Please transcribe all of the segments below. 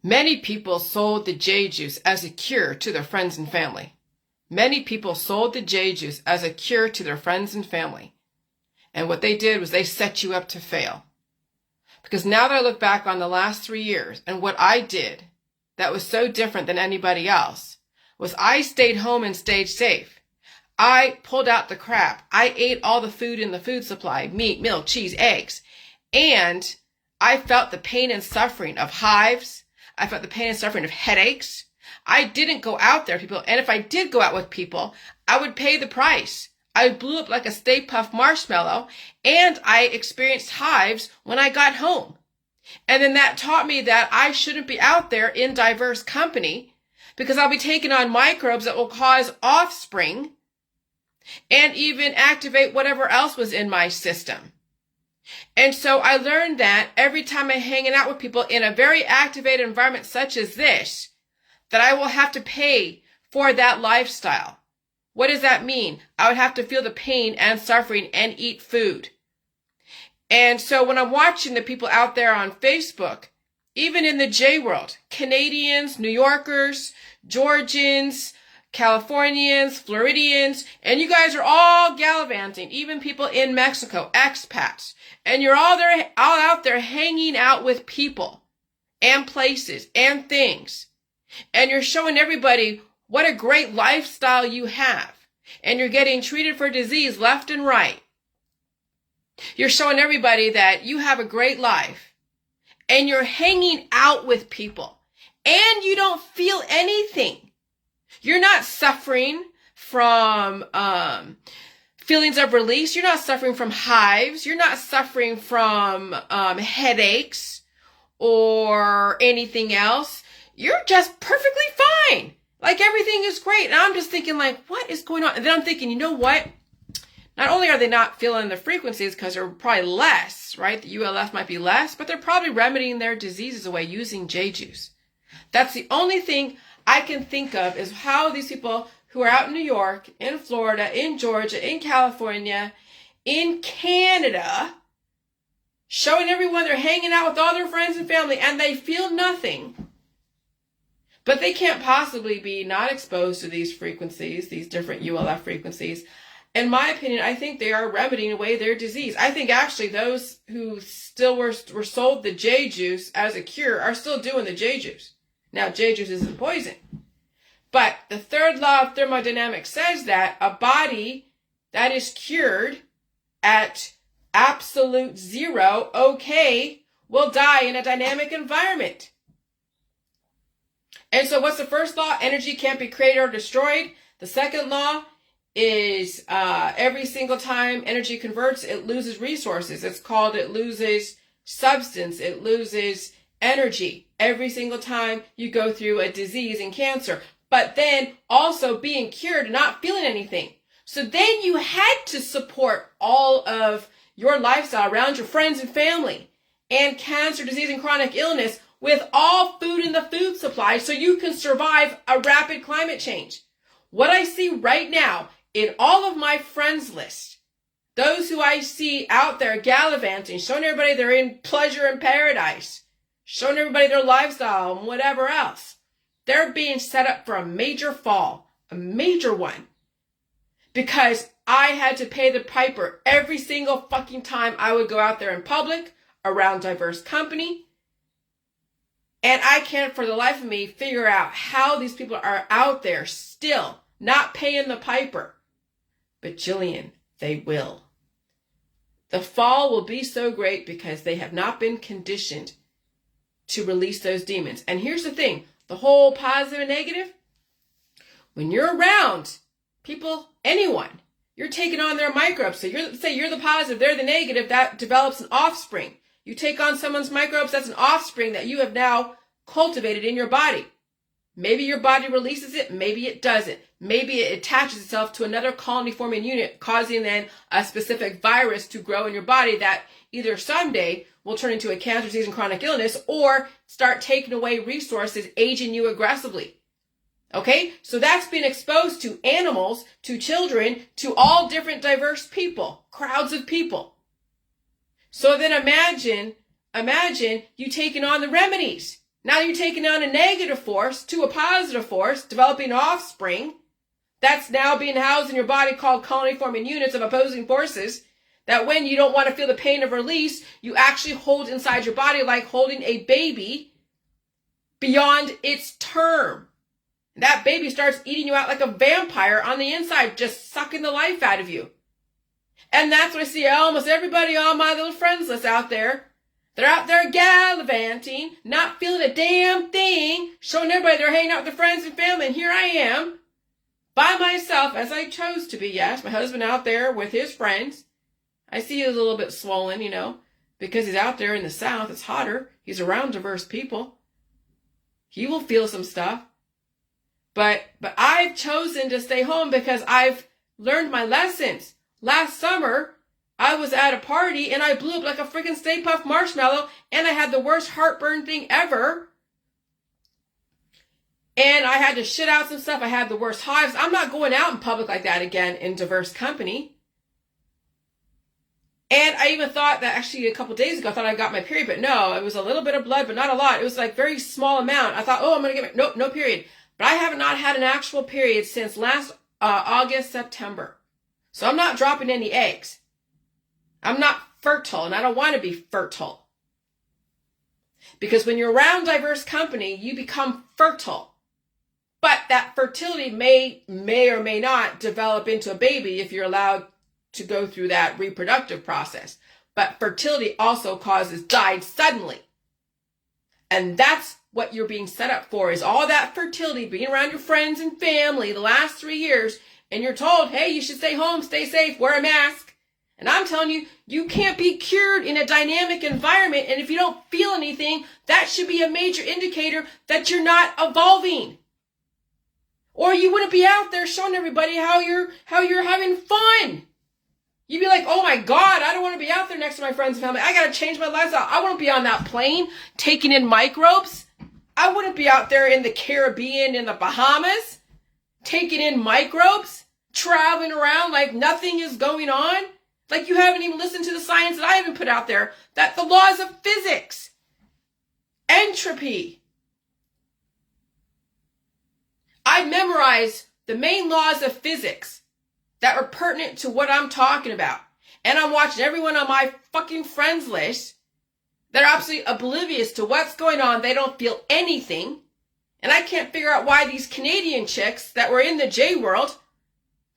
Many people sold the J juice as a cure to their friends and family. Many people sold the J juice as a cure to their friends and family. And what they did was they set you up to fail. Because now that I look back on the last 3 years and what I did that was so different than anybody else was I stayed home and stayed safe. I pulled out the crap. I ate all the food in the food supply, meat, milk, cheese, eggs. And I felt the pain and suffering of hives. I felt the pain and suffering of headaches. I didn't go out there, people. And if I did go out with people, I would pay the price. I blew up like a Stay Puft marshmallow, and I experienced hives when I got home. And then that taught me that I shouldn't be out there in diverse company because I'll be taking on microbes that will cause offspring and even activate whatever else was in my system. And so I learned that every time I'm hanging out with people in a very activated environment such as this, that I will have to pay for that lifestyle. What does that mean? I would have to feel the pain and suffering and eat food. And so when I'm watching the people out there on Facebook, even in the J world, Canadians, New Yorkers, Georgians, Californians, Floridians, and you guys are all gallivanting, even people in Mexico, expats, and you're all out there hanging out with people and places and things. And you're showing everybody what a great lifestyle you have. And you're getting treated for disease left and right. You're showing everybody that you have a great life. And you're hanging out with people. And you don't feel anything. You're not suffering from feelings of release. You're not suffering from hives. You're not suffering from headaches or anything else. You're just perfectly fine. Like everything is great. And I'm just thinking like, what is going on? And then I'm thinking, you know what? Not only are they not feeling the frequencies because they're probably less, right? The ULF might be less, but they're probably remedying their diseases away using J juice. That's the only thing I can think of is how these people who are out in New York, in Florida, in Georgia, in California, in Canada, showing everyone they're hanging out with all their friends and family and they feel nothing. But they can't possibly be not exposed to these frequencies, these different ULF frequencies. In my opinion, I think they are remedying away their disease. I think actually those who still were sold the J juice as a cure are still doing the J juice. Now, J juice isn't poison. But the third law of thermodynamics says that a body that is cured at absolute zero, okay, will die in a dynamic environment. And so what's the first law? Energy can't be created or destroyed. The second law is every single time energy converts, it loses resources. It's called it loses substance. It loses energy every single time you go through a disease and cancer. But then also being cured and not feeling anything. So then you had to support all of your lifestyle around your friends and family and cancer, disease, and chronic illness with all food in the food supply so you can survive a rapid climate change. What I see right now in all of my friends list, those who I see out there gallivanting, showing everybody they're in pleasure and paradise, showing everybody their lifestyle and whatever else, they're being set up for a major fall, a major one. Because I had to pay the piper every single fucking time I would go out there in public, around diverse company. And I can't for the life of me figure out how these people are out there still not paying the piper. But Jillian, they will. The fall will be so great because they have not been conditioned to release those demons. And here's the thing, the whole positive and negative, when you're around people, anyone, you're taking on their microbes. So you're the positive, they're the negative, that develops an offspring. You take on someone's microbes, that's an offspring that you have now cultivated in your body. Maybe your body releases it, maybe it doesn't. Maybe it attaches itself to another colony-forming unit, causing then a specific virus to grow in your body that either someday will turn into a cancer, disease, and chronic illness, or start taking away resources, aging you aggressively. Okay? So that's been exposed to animals, to children, to all different diverse people, crowds of people. So then imagine you taking on the remedies. Now you're taking on a negative force to a positive force, developing offspring that's now being housed in your body called colony-forming units of opposing forces, that when you don't want to feel the pain of release, you actually hold inside your body like holding a baby beyond its term. That baby starts eating you out like a vampire on the inside, just sucking the life out of you. And that's what I see almost everybody on my little friends list out there. They're out there gallivanting, not feeling a damn thing, showing everybody they're hanging out with their friends and family. And here I am, by myself, as I chose to be. Yes, my husband out there with his friends. I see he's a little bit swollen, because he's out there in the South. It's hotter. He's around diverse people. He will feel some stuff. But I've chosen to stay home because I've learned my lessons. Last summer, I was at a party and I blew up like a freaking Stay Puft Marshmallow, and I had the worst heartburn thing ever. And I had to shit out some stuff. I had the worst hives. I'm not going out in public like that again in diverse company. And I even thought that actually a couple days ago, I thought I got my period, but no, it was a little bit of blood, but not a lot. It was like very small amount. I thought, oh, I'm going to get nope, no period. But I have not had an actual period since last August, September. So I'm not dropping any eggs. I'm not fertile, and I don't want to be fertile. Because when you're around diverse company, you become fertile. But that fertility may or may not develop into a baby if you're allowed to go through that reproductive process. But fertility also causes died suddenly. And that's what you're being set up for, is all that fertility, being around your friends and family the last 3 years, and you're told, hey, you should stay home, stay safe, wear a mask. And I'm telling you, you can't be cured in a dynamic environment, and if you don't feel anything, that should be a major indicator that you're not evolving. Or you wouldn't be out there showing everybody how you're having fun. You'd be like, oh my God, I don't want to be out there next to my friends and family. I got to change my lifestyle. I wouldn't be on that plane taking in microbes. I wouldn't be out there in the Caribbean, in the Bahamas, taking in microbes, traveling around like nothing is going on. Like you haven't even listened to the science that I haven't put out there, that the laws of physics, entropy. I memorized the main laws of physics that were pertinent to what I'm talking about. And I'm watching everyone on my fucking friends list that are absolutely oblivious to what's going on. They don't feel anything. And I can't figure out why these Canadian chicks that were in the J world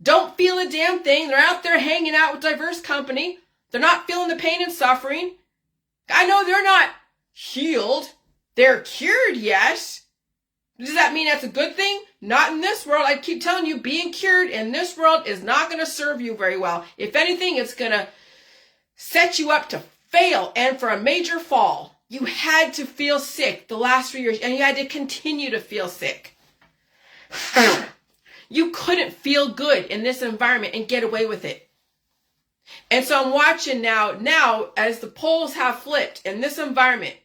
don't feel a damn thing. They're out there hanging out with diverse company. They're not feeling the pain and suffering. I know they're not healed. They're cured, yes. Does that mean that's a good thing? Not in this world. I keep telling you, being cured in this world is not going to serve you very well. If anything, it's going to set you up to fail and for a major fall. You had to feel sick the last 3 years, and you had to continue to feel sick. You couldn't feel good in this environment and get away with it. And so I'm watching now as the poles have flipped in this environment,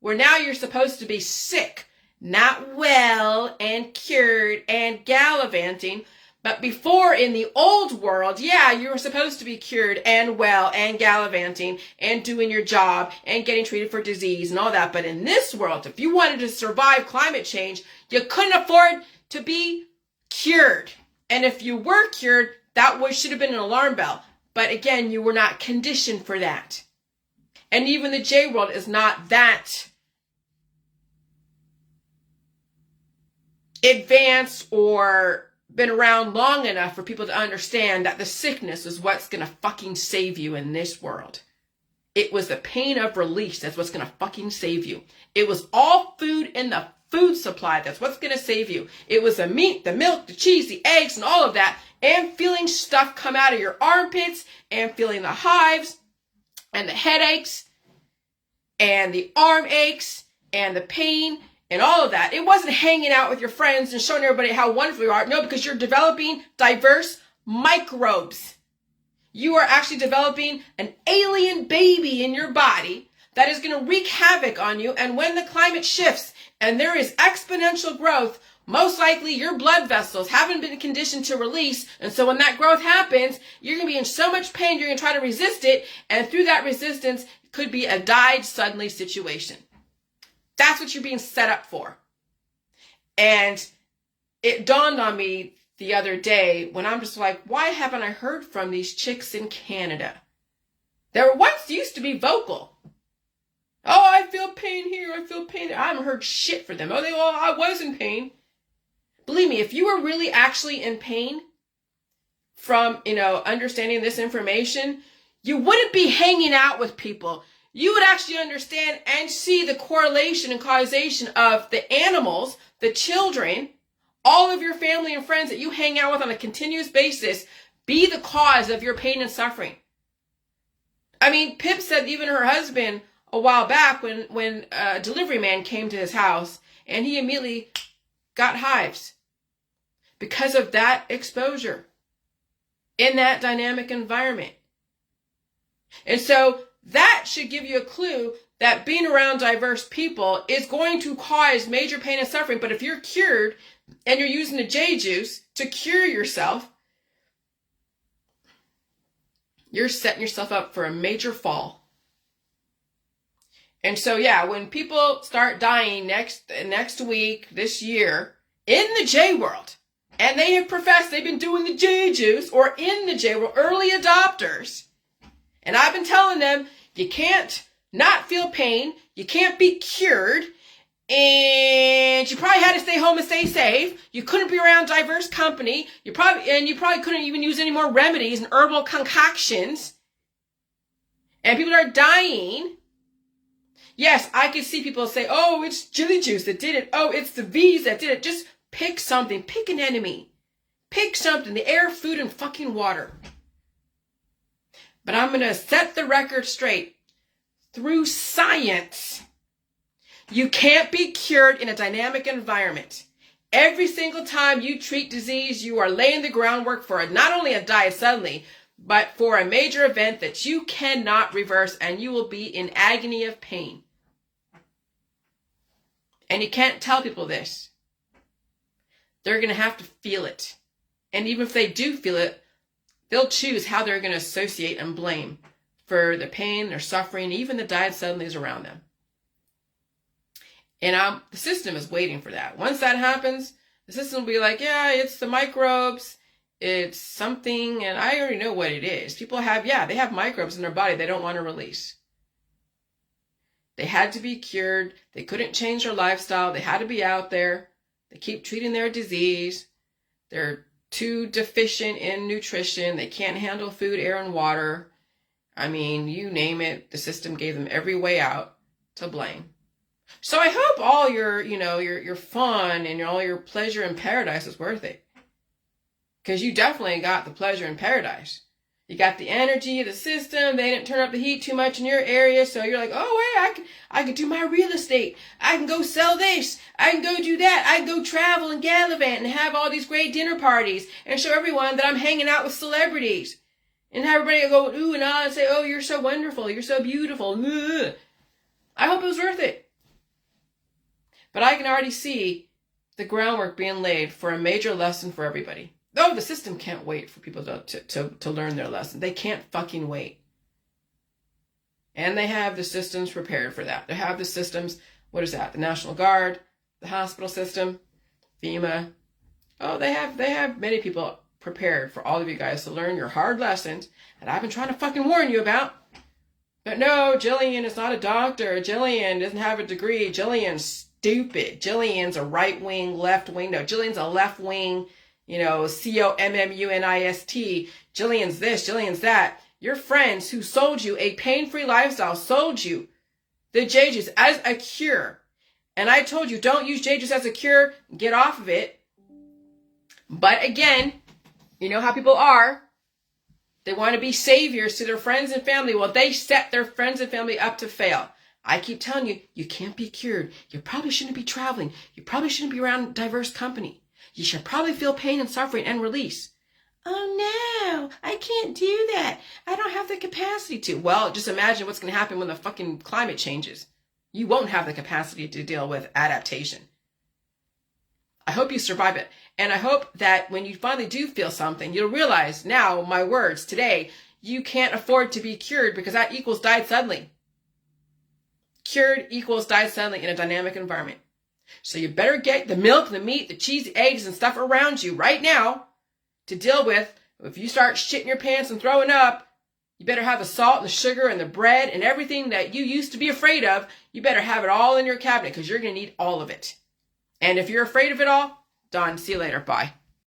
where now you're supposed to be sick, not well and cured and gallivanting. But before, in the old world, yeah, you were supposed to be cured and well and gallivanting and doing your job and getting treated for disease and all that. But in this world, if you wanted to survive climate change, you couldn't afford to be cured. And if you were cured, that should have been an alarm bell. But again, you were not conditioned for that. And even the J world is not that advanced or been around long enough for people to understand that the sickness is what's going to fucking save you in this world. It was the pain of release that's what's going to fucking save you. It was all food in the food supply that's what's going to save you. It was the meat, the milk, the cheese, the eggs, and all of that, and feeling stuff come out of your armpits, and feeling the hives, and the headaches, and the arm aches, and the pain, and all of that. It wasn't hanging out with your friends and showing everybody how wonderful you are. No, because you're developing diverse microbes. You are actually developing an alien baby in your body that is going to wreak havoc on you. And when the climate shifts and there is exponential growth, most likely your blood vessels haven't been conditioned to release. And so when that growth happens, you're going to be in so much pain, you're going to try to resist it. And through that resistance, it could be a died suddenly situation. That's what you're being set up for. And it dawned on me the other day when I'm just like, why haven't I heard from these chicks in Canada? They were once used to be vocal. Oh, I feel pain here, I feel pain there. I haven't heard shit from them. I was in pain. Believe me, if you were really actually in pain from, understanding this information, you wouldn't be hanging out with people. You would actually understand and see the correlation and causation of the animals, the children, all of your family and friends that you hang out with on a continuous basis be the cause of your pain and suffering. I mean, Pip said even her husband a while back when a delivery man came to his house and he immediately got hives because of that exposure in that dynamic environment. And so that should give you a clue that being around diverse people is going to cause major pain and suffering. But if you're cured and you're using the J juice to cure yourself, you're setting yourself up for a major fall. And so, yeah, when people start dying next week, this year, in the J world, and they have professed they've been doing the J juice or in the J world, early adopters, and I've been telling them, you can't not feel pain, you can't be cured, and you probably had to stay home and stay safe. You couldn't be around diverse company. You probably couldn't even use any more remedies and herbal concoctions. And people are dying. Yes, I can see people say, oh, it's chili juice that did it. Oh, it's the V's that did it. Just pick something. Pick an enemy. Pick something. The air, food, and fucking water. But I'm going to set the record straight. Through science, you can't be cured in a dynamic environment. Every single time you treat disease, you are laying the groundwork for not only a die suddenly, but for a major event that you cannot reverse, and you will be in agony of pain. And you can't tell people this. They're going to have to feel it. And even if they do feel it, they'll choose how they're going to associate and blame for the pain, their suffering, even the diet suddenlies around them. And the system is waiting for that. Once that happens, the system will be like, yeah, it's the microbes, it's something, and I already know what it is. People they have microbes in their body they don't want to release. They had to be cured. They couldn't change their lifestyle. They had to be out there. They keep treating their disease. They're too deficient in nutrition. They can't handle food, air, and water. I mean, you name it, the system gave them every way out to blame. So I hope all your fun and all your pleasure in paradise is worth it. Because you definitely got the pleasure in paradise. You got the energy of the system. They didn't turn up the heat too much in your area. So you're like, oh, wait, I can do my real estate. I can go sell this. I can go do that. I can go travel and gallivant and have all these great dinner parties and show everyone that I'm hanging out with celebrities. And have everybody go ooh and ah and say, oh, you're so wonderful. You're so beautiful. Ugh. I hope it was worth it. But I can already see the groundwork being laid for a major lesson for everybody. Oh, the system can't wait for people to learn their lesson. They can't fucking wait. And they have the systems prepared for that. They have the systems, what is that? The National Guard, the hospital system, FEMA. Oh, they have many people prepared for all of you guys to learn your hard lessons that I've been trying to fucking warn you about. But no, Jillian is not a doctor. Jillian doesn't have a degree. Jillian's stupid. Jillian's a right-wing, left-wing. No, Jillian's a left-wing, communist. Jillian's this, Jillian's that. Your friends who sold you a pain-free lifestyle sold you the J juice as a cure. And I told you, don't use J juice as a cure. Get off of it. But again, you know how people are. They want to be saviors to their friends and family. Well, they set their friends and family up to fail. I keep telling you, you can't be cured. You probably shouldn't be traveling. You probably shouldn't be around diverse company. You should probably feel pain and suffering and release. Oh no, I can't do that. I don't have the capacity to. Well, just imagine what's going to happen when the fucking climate changes. You won't have the capacity to deal with adaptation. I hope you survive it. And I hope that when you finally do feel something, you'll realize now, my words today, you can't afford to be cured because that equals died suddenly. Cured equals died suddenly in a dynamic environment. So you better get the milk, the meat, the cheese, the eggs, and stuff around you right now to deal with. If you start shitting your pants and throwing up, you better have the salt and the sugar and the bread and everything that you used to be afraid of. You better have it all in your cabinet because you're going to need all of it. And if you're afraid of it all, done. See you later. Bye.